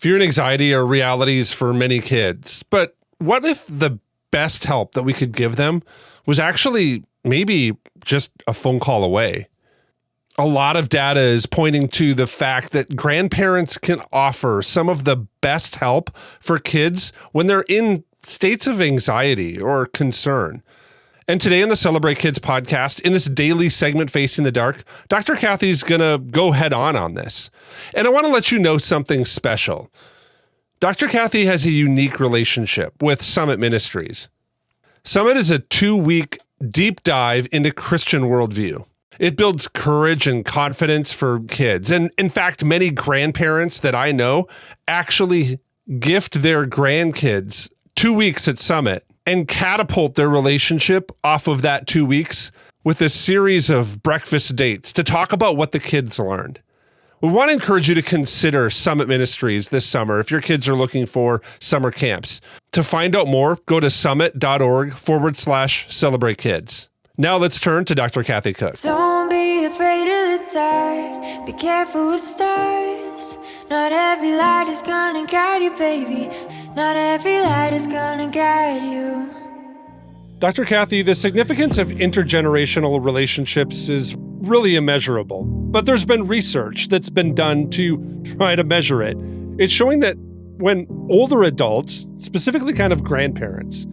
Fear and anxiety are realities for many kids, but what if the best help that we could give them was actually maybe just a phone call away? A lot of data is pointing to the fact that grandparents can offer some of the best help for kids when they're in states of anxiety or concern. And today in the Celebrate Kids podcast, in this daily segment Facing the Dark, Dr. Kathy's going to go head on this. And I want to let you know something special. Dr. Kathy has a unique relationship with Summit Ministries. Summit is a 2-week deep dive into Christian worldview. It builds courage and confidence for kids. And in fact, many grandparents that I know actually gift their grandkids 2 weeks at Summit and catapult their relationship off of that 2 weeks with a series of breakfast dates to talk about what the kids learned. We want to encourage you to consider Summit Ministries this summer if your kids are looking for summer camps. To find out more, go to summit.org/celebrate kids. Now let's turn to Dr. Kathy Cook. Don't be afraid of the dark. Be careful with stars. Not every light is gonna guide you, baby. Not every light is gonna guide you. Dr. Kathy, the significance of intergenerational relationships is really immeasurable, but there's been research that's been done to try to measure it. It's showing that when older adults, specifically kind of grandparents,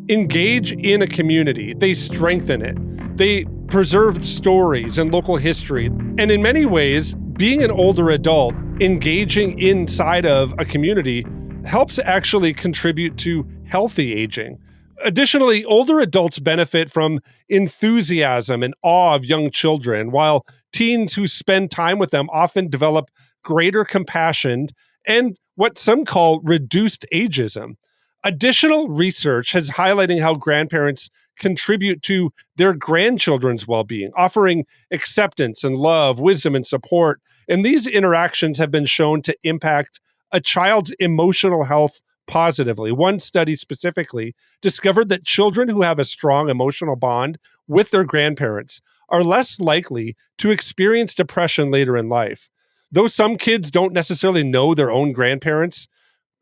engage in a community, they strengthen it. They preserve stories and local history. And in many ways, being an older adult, engaging inside of a community helps actually contribute to healthy aging. Additionally, older adults benefit from enthusiasm and awe of young children, while teens who spend time with them often develop greater compassion and what some call reduced ageism. Additional research has highlighting how grandparents contribute to their grandchildren's well-being, offering acceptance and love, wisdom and support. And these interactions have been shown to impact a child's emotional health positively. One study specifically discovered that children who have a strong emotional bond with their grandparents are less likely to experience depression later in life. Though some kids don't necessarily know their own grandparents,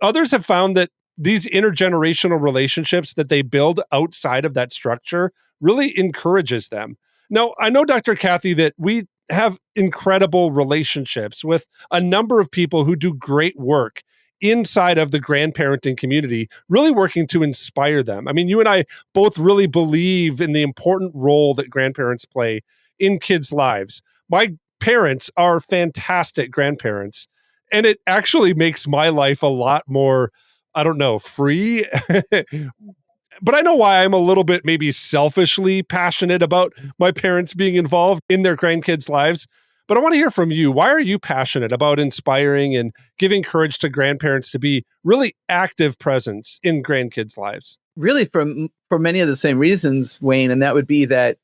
others have found that these intergenerational relationships that they build outside of that structure really encourages them. Now, I know, Dr. Kathy, that we have incredible relationships with a number of people who do great work inside of the grandparenting community, really working to inspire them. I mean, you and I both really believe in the important role that grandparents play in kids' lives. My parents are fantastic grandparents, and it actually makes my life a lot more, I don't know, free. But I know why I'm a little bit maybe selfishly passionate about my parents being involved in their grandkids' lives. But I want to hear from you. Why are you passionate about inspiring and giving courage to grandparents to be really active presence in grandkids' lives? Really for many of the same reasons, Wayne, and that would be that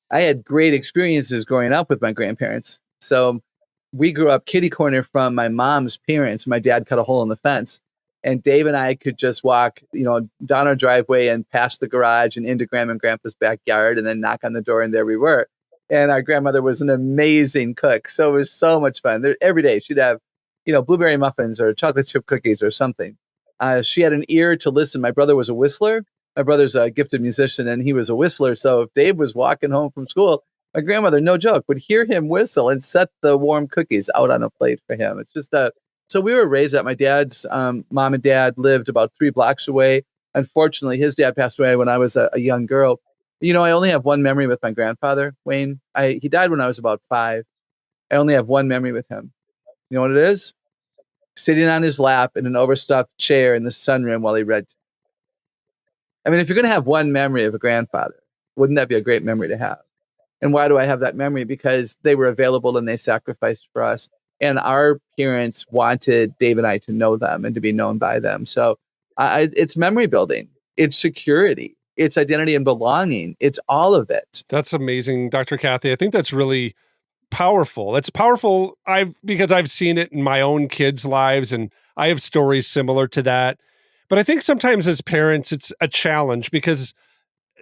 I had great experiences growing up with my grandparents. So we grew up kitty corner from my mom's parents. My dad cut a hole in the fence. And Dave and I could just walk, down our driveway and past the garage and into Grandma and Grandpa's backyard and then knock on the door. And there we were. And our grandmother was an amazing cook. So it was so much fun. Every day she'd have, blueberry muffins or chocolate chip cookies or something. She had an ear to listen. My brother was a whistler. My brother's a gifted musician and he was a whistler. So if Dave was walking home from school, my grandmother, no joke, would hear him whistle and set the warm cookies out on a plate for him. It's just so we were raised up. My dad's mom and dad lived about 3 blocks away. Unfortunately, his dad passed away when I was a young girl. I only have one memory with my grandfather, Wayne. He died when I was about 5. I only have one memory with him. You know what it is? Sitting on his lap in an overstuffed chair in the sunroom while he read. I mean, if you're going to have one memory of a grandfather, wouldn't that be a great memory to have? And why do I have that memory? Because they were available and they sacrificed for us. And our parents wanted Dave and I to know them and to be known by them. So it's memory building. It's security. It's identity and belonging. It's all of it. That's amazing, Dr. Kathy. I think that's really powerful. It's powerful because I've seen it in my own kids' lives, and I have stories similar to that. But I think sometimes as parents, it's a challenge because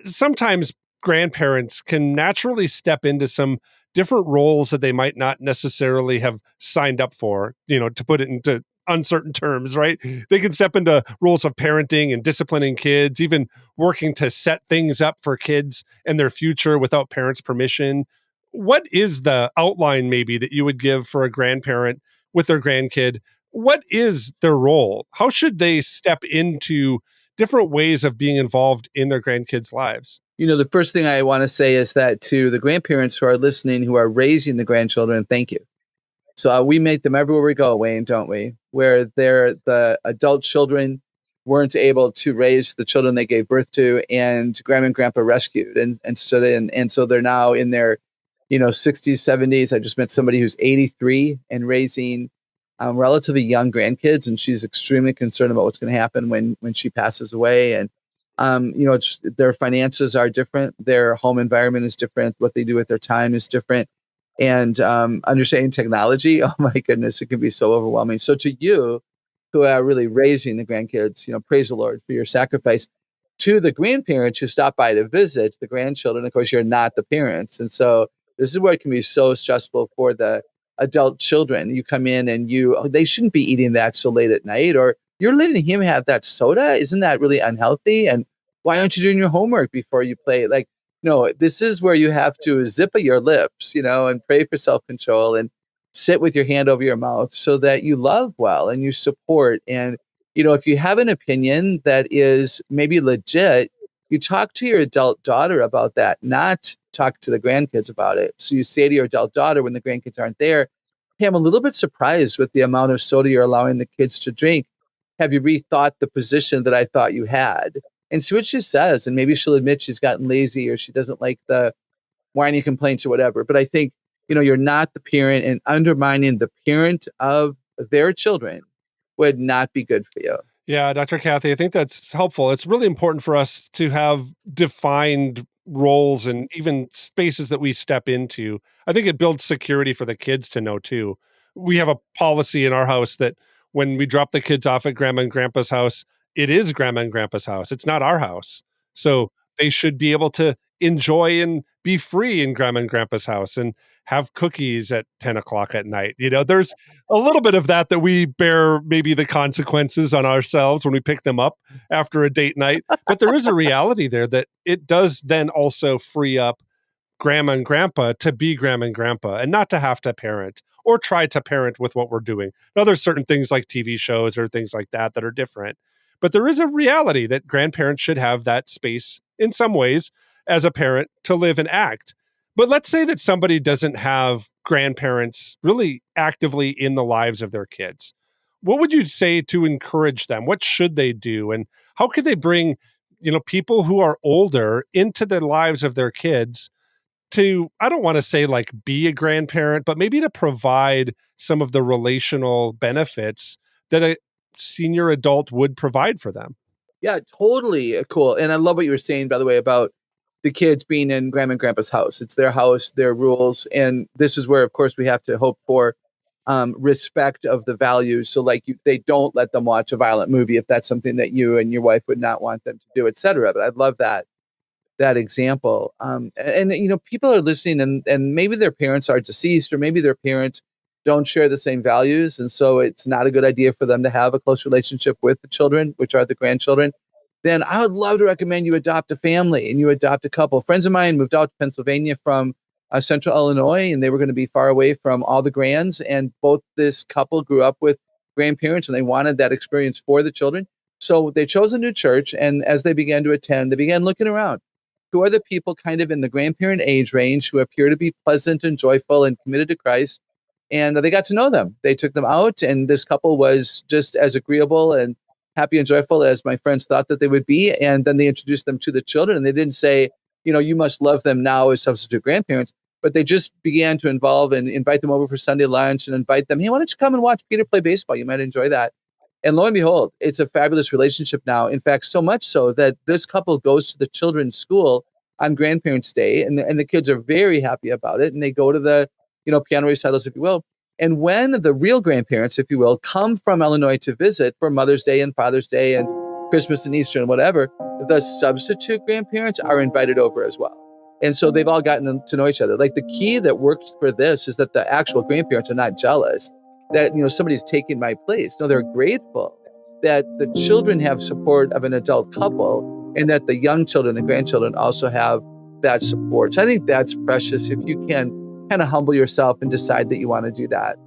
sometimes grandparents can naturally step into some different roles that they might not necessarily have signed up for, to put it into uncertain terms, right? They can step into roles of parenting and disciplining kids, even working to set things up for kids and their future without parents' permission. What is the outline maybe that you would give for a grandparent with their grandkid? What is their role? How should they step into different ways of being involved in their grandkids' lives? The first thing I want to say is that to the grandparents who are listening, who are raising the grandchildren, thank you. So we make them everywhere we go, Wayne, don't we? Where the adult children weren't able to raise the children they gave birth to, and grandma and grandpa rescued and stood in. And so they're now in their, 60s, 70s. I just met somebody who's 83 and raising relatively young grandkids, and she's extremely concerned about what's going to happen when she passes away. And their finances are different, their home environment is different, what they do with their time is different, and understanding technology. Oh my goodness, it can be so overwhelming. So to you, who are really raising the grandkids, praise the Lord for your sacrifice. To the grandparents who stop by to visit the grandchildren, of course, you're not the parents, and so this is where it can be so stressful for the adult children. You come in and they shouldn't be eating that so late at night, or you're letting him have that soda. Isn't that really unhealthy? And why aren't you doing your homework before you play? Like, no, this is where you have to zip your lips, and pray for self-control and sit with your hand over your mouth so that you love well and you support. And, if you have an opinion that is maybe legit, you talk to your adult daughter about that, not talk to the grandkids about it. So you say to your adult daughter when the grandkids aren't there, hey, I'm a little bit surprised with the amount of soda you're allowing the kids to drink. Have you rethought the position that I thought you had? And see what she says. And maybe she'll admit she's gotten lazy or she doesn't like the whiny complaints or whatever. But I think, you're not the parent, and undermining the parent of their children would not be good for you. Yeah, Dr. Kathy, I think that's helpful. It's really important for us to have defined roles and even spaces that we step into. I think it builds security for the kids to know too. We have a policy in our house that when we drop the kids off at grandma and grandpa's house, it is grandma and grandpa's house. It's not our house. So they should be able to enjoy and be free in grandma and grandpa's house and have cookies at 10 o'clock at night. There's a little bit of that we bear maybe the consequences on ourselves when we pick them up after a date night. But there is a reality there that it does then also free up grandma and grandpa to be grandma and grandpa and not to have to parent or try to parent with what we're doing. Now, there's certain things like TV shows or things like that that are different. But there is a reality that grandparents should have that space in some ways as a parent to live and act. But let's say that somebody doesn't have grandparents really actively in the lives of their kids. What would you say to encourage them? What should they do? And how could they bring, people who are older into the lives of their kids to, I don't want to say like be a grandparent, but maybe to provide some of the relational benefits that a senior adult would provide for them? Yeah, totally cool. And I love what you were saying, by the way, about the kids being in grandma and grandpa's house. It's their house, their rules. And this is where, of course, we have to hope for respect of the values. So like they don't let them watch a violent movie if that's something that you and your wife would not want them to do, et cetera. But I love that example. And people are listening and maybe their parents are deceased or maybe their parents don't share the same values. And so it's not a good idea for them to have a close relationship with the children, which are the grandchildren. Then I would love to recommend you adopt a family and you adopt a couple. Friends of mine moved out to Pennsylvania from central Illinois, and they were going to be far away from all the grands. And both this couple grew up with grandparents and they wanted that experience for the children. So they chose a new church. And as they began to attend, they began looking around. Who are the people kind of in the grandparent age range who appear to be pleasant and joyful and committed to Christ? And they got to know them. They took them out, and this couple was just as agreeable and happy and joyful as my friends thought that they would be. And then they introduced them to the children, and they didn't say, you must love them now as substitute grandparents, but they just began to involve and invite them over for Sunday lunch and invite them, hey, why don't you come and watch Peter play baseball? You might enjoy that. And lo and behold, it's a fabulous relationship now. In fact, so much so that this couple goes to the children's school on Grandparents' Day, and the kids are very happy about it. And they go to the, piano recitals, if you will. And when the real grandparents, if you will, come from Illinois to visit for Mother's Day and Father's Day and Christmas and Easter and whatever, the substitute grandparents are invited over as well. And so they've all gotten to know each other. Like the key that works for this is that the actual grandparents are not jealous. that, somebody's taking my place. No, they're grateful that the children have support of an adult couple and that the young children, the grandchildren also have that support. So I think that's precious if you can kind of humble yourself and decide that you want to do that.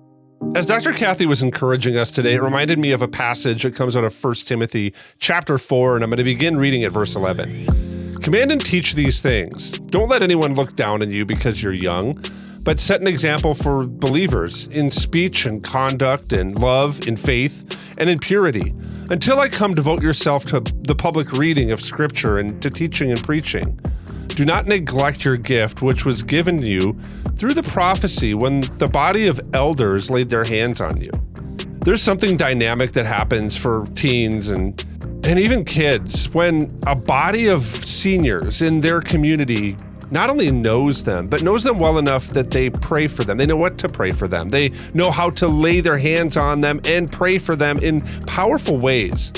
As Dr. Kathy was encouraging us today, it reminded me of a passage that comes out of 1 Timothy chapter 4, and I'm going to begin reading at verse 11. Command and teach these things. Don't let anyone look down on you because you're young, but set an example for believers in speech and conduct and love, in faith, and in purity. Until I come, devote yourself to the public reading of Scripture and to teaching and preaching. Do not neglect your gift, which was given you through the prophecy when the body of elders laid their hands on you. There's something dynamic that happens for teens and even kids when a body of seniors in their community not only knows them, but knows them well enough that they pray for them. They know what to pray for them. They know how to lay their hands on them and pray for them in powerful ways.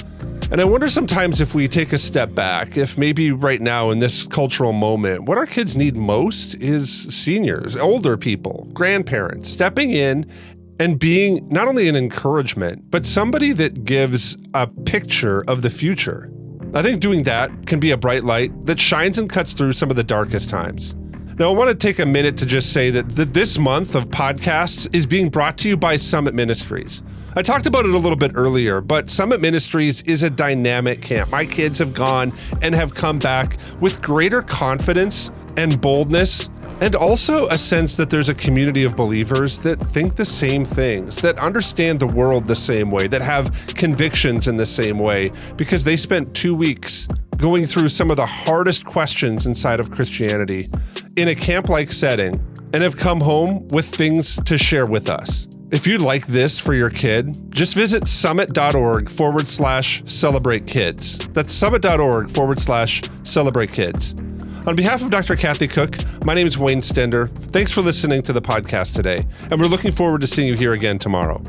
And I wonder sometimes if we take a step back, if maybe right now in this cultural moment, what our kids need most is seniors, older people, grandparents, stepping in and being not only an encouragement, but somebody that gives a picture of the future. I think doing that can be a bright light that shines and cuts through some of the darkest times. Now, I want to take a minute to just say that this month of podcasts is being brought to you by Summit Ministries. I talked about it a little bit earlier, but Summit Ministries is a dynamic camp. My kids have gone and have come back with greater confidence and boldness, and also a sense that there's a community of believers that think the same things, that understand the world the same way, that have convictions in the same way, because they spent 2 weeks going through some of the hardest questions inside of Christianity in a camp-like setting and have come home with things to share with us. If you'd like this for your kid, just visit summit.org/celebrate kids. That's summit.org/celebrate kids. On behalf of Dr. Kathy Cook, my name is Wayne Stender. Thanks for listening to the podcast today, and we're looking forward to seeing you here again tomorrow.